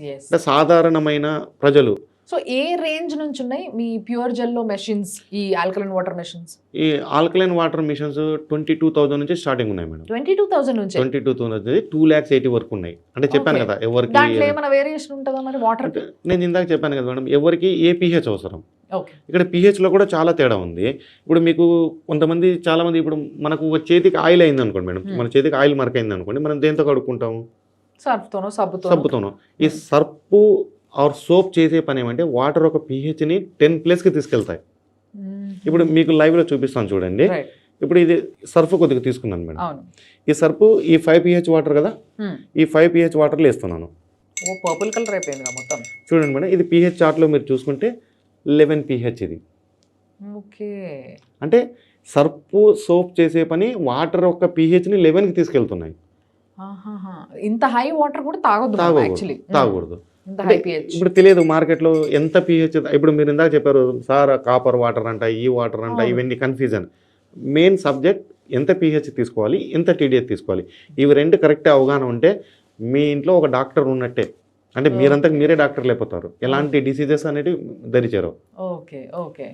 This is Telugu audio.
యెస్. అంటే సాధారణమైన ప్రజలు సో ఏ రేంజ్ నుంచి ఉన్నాయి మీ ప్యూర్ జెల్లో మెషిన్స్, ఈ ఆల్కలైన్ వాటర్ మెషిన్స్? ఈ ఆల్కలైన్ వాటర్ మిషన్స్ 22,000 నుంచి స్టార్టింగ్ ఉన్నాయి మేడం. 22,000 నుంచే? 22,000 నుంచి 2,80,000 వరకు ఉన్నాయి. అంటే చెప్పాను ఓకే. కదా ఎవరికి దాంట్లో ఏమైనా వేరియేషన్ ఉంటుందా మరి వాటర్? అంటే నేను ఇందాక చెప్పాను కదా మేడం, ఎవరికి ఏ పీహెచ్ అవసరం. ఓకే. ఇక్కడ పీహెచ్లో కూడా చాలా తేడా ఉంది. ఇప్పుడు మీకు కొంతమంది చాలామంది ఇప్పుడు మనకు ఒక చేతికి ఆయిల్ అయింది అనుకోండి మేడం, మన చేతికి ఆయిల్ మరక అయింది అనుకోండి, మనం దేంతో కడుక్కుంటాము? సర్ఫ్తోనో సబ్బుతోనో. ఈ సర్పు ఆర్ సోప్ చేసే పని ఏమంటే వాటర్ ఒక పీహెచ్ని 10+కి తీసుకెళ్తాయి. ఇప్పుడు మీకు లైవ్లో చూపిస్తాను చూడండి. రైట్. ఇప్పుడు ఇది సర్ఫ్ కొద్దిగా తీసుకున్నాను మేడం. అవును. ఈ సర్ఫ్ ఈ 5 pH వాటర్ కదా, ఈ 5 pH వాటర్లో వేస్తున్నాను. ఓ పర్పుల్ కలర్ అయిపోయింది మొత్తం. చూడండి మేడం, ఇది pH చార్ట్లో మీరు చూసుకుంటే 11 pH ఇది. ఓకే. అంటే సర్ఫ్ సోప్ చేసే పని వాటర్ యొక్క pHని 11కి తీసుకెళ్తున్నాయి. ఆహాహా. ఇంత హై వాటర్ కూడా తాగొద్దు మనం యాక్చువల్లీ. తాగకూడదు. ఇంత హై pH. ఇప్పుడు తెలియదు మార్కెట్లో ఎంత pH. ఇప్పుడు మీరు ఇందాక చెప్పారు సార్ కాపర్ వాటర్ అంట, ఈ వాటర్ అంట, ఇవన్నీ కన్ఫ్యూజన్. మెయిన్ సబ్జెక్ట్ ఎంత pH తీసుకోవాలి, ఎంత TDS తీసుకోవాలి. ఇవి రెండు కరెక్ట్ అవగాహన ఉంటే మీ ఇంట్లో ఒక డాక్టర్ ఉన్నట్టే. అంటే మీరంతకు మీరే డాక్టర్ లేకపోతారు, ఎలాంటి డిసీజెస్ అనేవి దరిచేరవు. ఓకే. ఓకే.